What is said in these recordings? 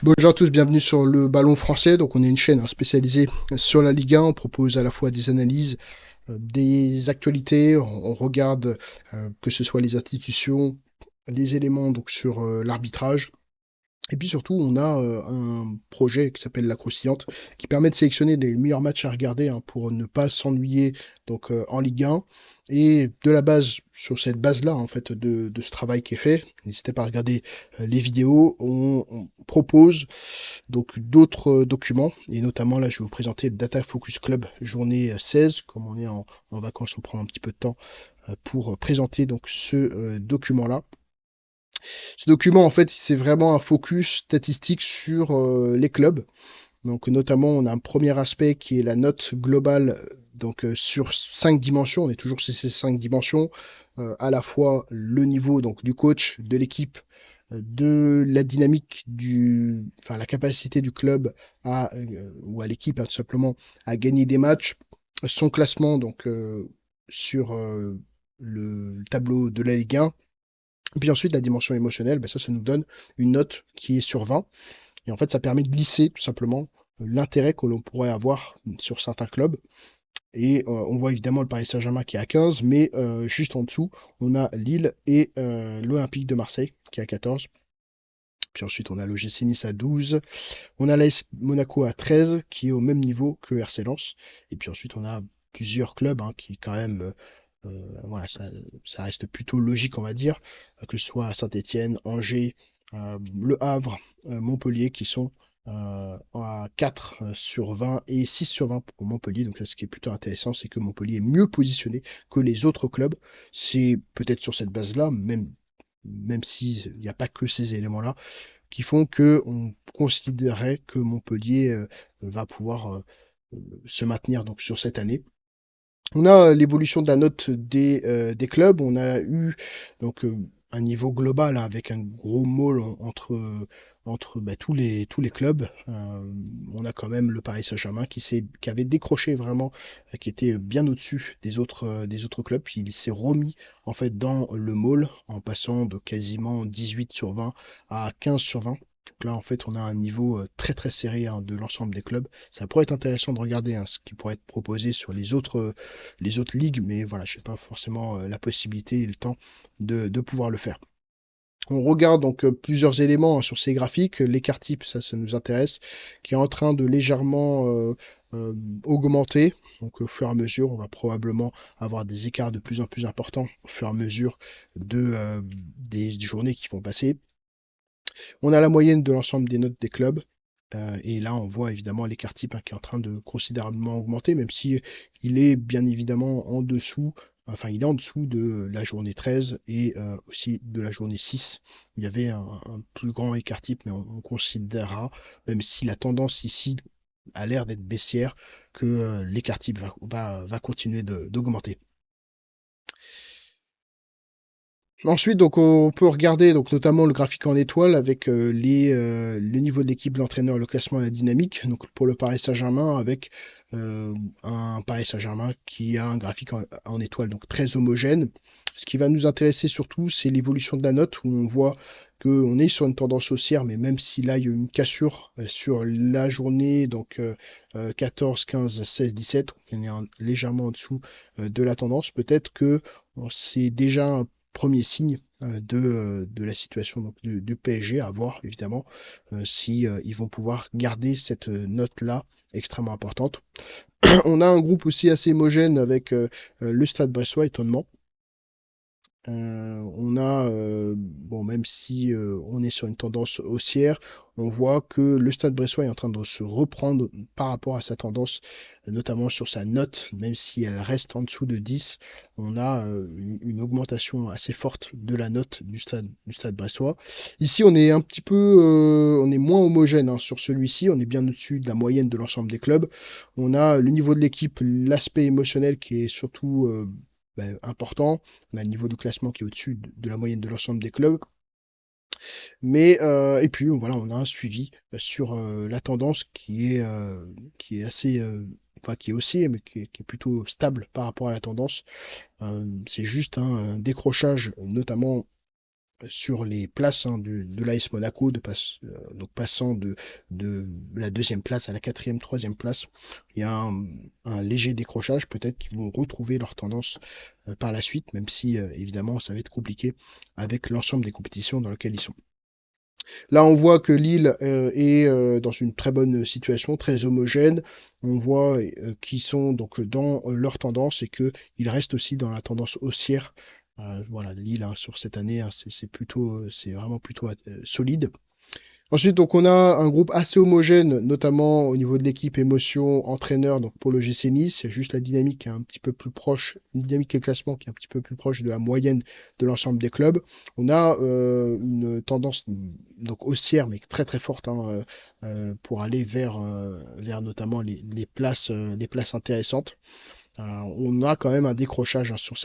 Bonjour à tous, bienvenue sur le Ballon Français. Donc, on est une chaîne spécialisée sur la Ligue 1. On propose à la fois des analyses, des actualités. On regarde que ce soit les institutions, les éléments donc sur l'arbitrage. Et puis surtout, on a un projet qui s'appelle La Croustillante, qui permet de sélectionner des meilleurs matchs à regarder pour ne pas s'ennuyer donc en Ligue 1. Et de la base, sur cette base-là, en fait, de ce travail qui est fait, n'hésitez pas à regarder les vidéos. On propose donc d'autres documents, et notamment là, je vais vous présenter le Data Focus Club journée 16. Comme on est en vacances, on prend un petit peu de temps pour présenter donc ce document-là. Ce document, en fait, c'est vraiment un focus statistique sur les clubs. Donc, notamment, on a un premier aspect qui est la note globale, donc sur 5 dimensions. On est toujours sur ces 5 dimensions, à la fois le niveau donc du coach, de l'équipe, de la dynamique enfin la capacité du club ou à l'équipe tout simplement à gagner des matchs, son classement donc sur le tableau de la Ligue 1. Et puis ensuite, la dimension émotionnelle, ben ça nous donne une note qui est sur 20. Et en fait, ça permet de lisser tout simplement l'intérêt que l'on pourrait avoir sur certains clubs. Et on voit évidemment le Paris Saint-Germain qui est à 15, mais juste en dessous, on a Lille et l'Olympique de Marseille qui est à 14. Puis ensuite, on a l'OGC Nice à 12. On a l'AS Monaco à 13, qui est au même niveau que RC Lens. Et puis ensuite, on a plusieurs clubs qui, quand même, voilà, ça reste plutôt logique, on va dire, que ce soit Saint-Étienne, Angers, Le Havre, Montpellier, qui sont à 4 sur 20 et 6 sur 20 pour Montpellier. Donc, là, ce qui est plutôt intéressant, c'est que Montpellier est mieux positionné que les autres clubs. C'est peut-être sur cette base-là, même s'il n'y a pas que ces éléments-là, qui font que on considérait que Montpellier va pouvoir se maintenir donc sur cette année. On a l'évolution de la note des clubs. On a eu donc un niveau global avec un gros môle entre tous les clubs. On a quand même le Paris Saint-Germain qui avait décroché vraiment, qui était bien au-dessus des autres clubs. Puis il s'est remis en fait dans le môle en passant de quasiment 18 sur 20 à 15 sur 20. Donc là, en fait, on a un niveau très très serré de l'ensemble des clubs. Ça pourrait être intéressant de regarder ce qui pourrait être proposé sur les autres ligues, mais voilà, je n'ai pas forcément la possibilité et le temps de pouvoir le faire. On regarde donc plusieurs éléments sur ces graphiques. L'écart type, ça nous intéresse, qui est en train de légèrement euh, augmenter. Donc au fur et à mesure, on va probablement avoir des écarts de plus en plus importants au fur et à mesure des journées qui vont passer. On a la moyenne de l'ensemble des notes des clubs. Et là, on voit évidemment l'écart type qui est en train de considérablement augmenter, même si il est bien évidemment en dessous, enfin il est en dessous de la journée 13 et aussi de la journée 6. Il y avait un plus grand écart type, mais on considérera, même si la tendance ici a l'air d'être baissière, que l'écart type va continuer d'augmenter. Ensuite, donc, on peut regarder donc, notamment le graphique en étoile avec le niveau de l'équipe, l'entraîneur, le classement et la dynamique. Donc, pour le Paris Saint-Germain, avec un Paris Saint-Germain qui a un graphique en étoile donc très homogène. Ce qui va nous intéresser surtout, c'est l'évolution de la note où on voit qu'on est sur une tendance haussière, mais même si là il y a eu une cassure sur la journée, donc 14, 15, 16, 17, on est légèrement en dessous de la tendance, peut-être que c'est déjà un premier signe de la situation donc, du PSG, à voir évidemment si ils vont pouvoir garder cette note-là extrêmement importante. On a un groupe aussi assez homogène avec le Stade Bressois, étonnement. On a, bon, même si on est sur une tendance haussière, on voit que le Stade Bressois est en train de se reprendre par rapport à sa tendance, notamment sur sa note, même si elle reste en dessous de 10, on a une augmentation assez forte de la note du Stade Bressois. Ici, on est un petit peu, on est moins homogène sur celui-ci, on est bien au-dessus de la moyenne de l'ensemble des clubs. On a le niveau de l'équipe, l'aspect émotionnel qui est surtout important. On a le niveau de classement qui est au-dessus de la moyenne de l'ensemble des clubs. Mais et puis voilà, on a un suivi sur la tendance qui est assez, enfin qui est haussier, mais qui est plutôt stable par rapport à la tendance. C'est juste un décrochage, notamment sur les places de l'AS Monaco, donc passant de la deuxième place à la quatrième, troisième place. Il y a un léger décrochage, peut-être qu'ils vont retrouver leur tendance par la suite, même si évidemment ça va être compliqué avec l'ensemble des compétitions dans lesquelles ils sont. Là, on voit que Lille est dans une très bonne situation, très homogène. On voit qu'ils sont donc dans leur tendance et qu'ils restent aussi dans la tendance haussière. Voilà, Lille hein, sur cette année, hein, c'est vraiment plutôt solide. Ensuite, donc on a un groupe assez homogène, notamment au niveau de l'équipe émotion, entraîneur, donc pour le GC Nice, c'est juste la dynamique qui est un petit peu plus proche, une dynamique et classement qui est un petit peu plus proche de la moyenne de l'ensemble des clubs. On a une tendance donc haussière, mais très très forte, hein, pour aller vers notamment les places intéressantes. On a quand même un décrochage hein, sur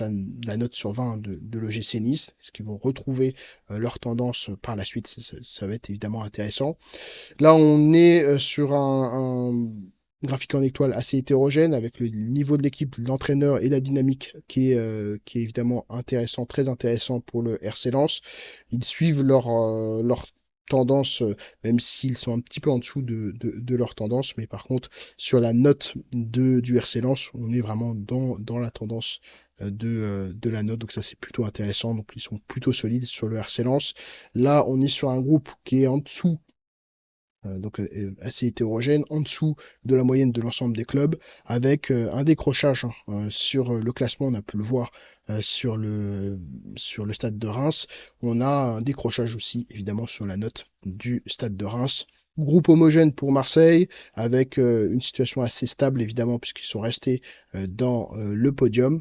la note sur 20 de l'OGC Nice. Est-ce qu'ils vont retrouver leur tendance par la suite? Ça va être évidemment intéressant. Là, on est sur un graphique en étoile assez hétérogène avec le niveau de l'équipe, l'entraîneur et la dynamique qui est évidemment intéressant, très intéressant pour le RC Lens. Ils suivent leur tendance, même s'ils sont un petit peu en dessous de leur tendance, mais par contre, sur la note du RC Lens, on est vraiment dans la tendance de la note, donc ça c'est plutôt intéressant, donc ils sont plutôt solides sur le RC Lens. Là, on est sur un groupe qui est en dessous donc assez hétérogène, en dessous de la moyenne de l'ensemble des clubs, avec un décrochage hein, sur le classement, on a pu le voir sur le stade de Reims. On a un décrochage aussi, évidemment, sur la note du stade de Reims. Groupe homogène pour Marseille, avec une situation assez stable, évidemment, puisqu'ils sont restés dans le podium.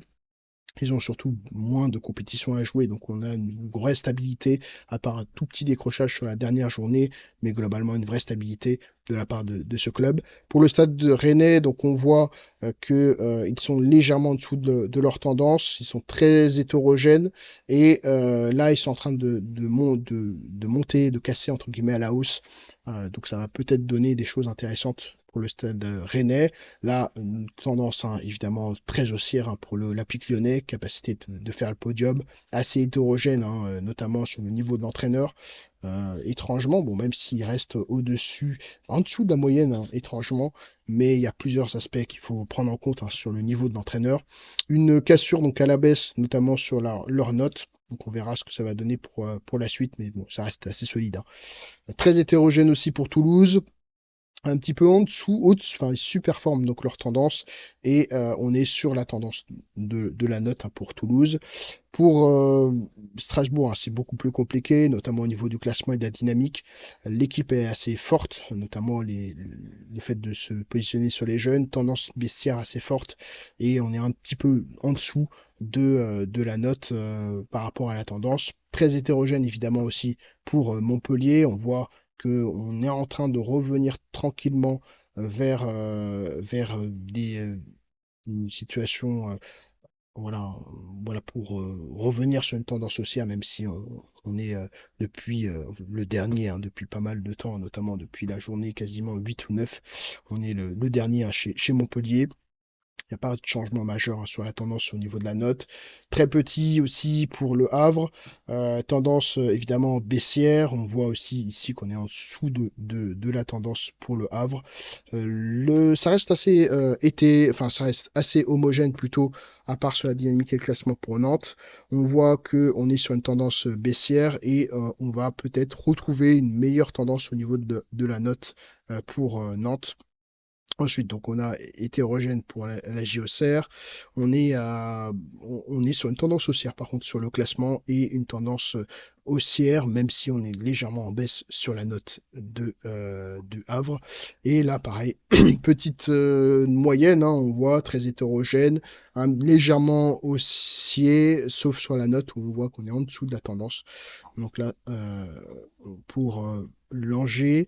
Ils ont surtout moins de compétitions à jouer, donc on a une vraie stabilité, à part un tout petit décrochage sur la dernière journée, mais globalement une vraie stabilité de la part de ce club. Pour le stade de Rennais, donc on voit qu'ils sont légèrement en dessous de leur tendance, ils sont très hétérogènes, et là ils sont en train de monter, de casser entre guillemets à la hausse. Donc ça va peut-être donner des choses intéressantes pour le stade rennais. Là, une tendance hein, évidemment très haussière hein, pour l'Olympique lyonnais, capacité de faire le podium, assez hétérogène, hein, notamment sur le niveau de l'entraîneur. Étrangement, bon, même s'il reste au-dessus, en dessous de la moyenne, hein, étrangement, mais il y a plusieurs aspects qu'il faut prendre en compte hein, sur le niveau de l'entraîneur. Une cassure donc à la baisse, notamment sur leur note. Donc on verra ce que ça va donner pour la suite, mais bon, ça reste assez solide. Hein. Très hétérogène aussi pour Toulouse un petit peu en dessous, enfin ils superforment donc leur tendance et on est sur la tendance de la note hein, pour Toulouse. Pour Strasbourg, hein, c'est beaucoup plus compliqué, notamment au niveau du classement et de la dynamique. L'équipe est assez forte, notamment le fait de se positionner sur les jeunes, tendance baissière assez forte et on est un petit peu en dessous de la note par rapport à la tendance. Très hétérogène évidemment aussi pour Montpellier, on voit qu'on est en train de revenir tranquillement vers une situation voilà, voilà pour revenir sur une tendance haussière, même si on est depuis le dernier, hein, depuis pas mal de temps, notamment depuis la journée quasiment 8 ou 9, on est le dernier hein, chez Montpellier. Il n'y a pas de changement majeur hein, sur la tendance au niveau de la note. Très petit aussi pour le Havre. Tendance évidemment baissière. On voit aussi ici qu'on est en dessous de la tendance pour le Havre. Ça reste assez enfin ça reste assez homogène plutôt, à part sur la dynamique et le classement pour Nantes. On voit qu'on est sur une tendance baissière et on va peut-être retrouver une meilleure tendance au niveau de la note pour Nantes. Ensuite, donc on a hétérogène pour la JOCR. On est sur une tendance haussière par contre sur le classement et une tendance haussière, même si on est légèrement en baisse sur la note de Havre. Et là, pareil, petite moyenne, hein, on voit très hétérogène, légèrement haussier, sauf sur la note où on voit qu'on est en dessous de la tendance. Donc là, pour Langeais,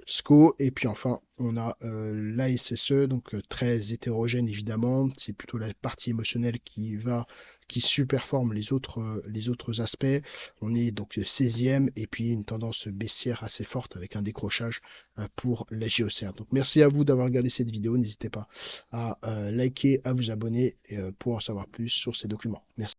SCO, et puis enfin, on a l'ASSE, donc très hétérogène évidemment. C'est plutôt la partie émotionnelle qui superforme les autres aspects. On est donc 16e, et puis une tendance baissière assez forte avec un décrochage pour la JOCR. Donc merci à vous d'avoir regardé cette vidéo. N'hésitez pas à liker, à vous abonner pour en savoir plus sur ces documents. Merci.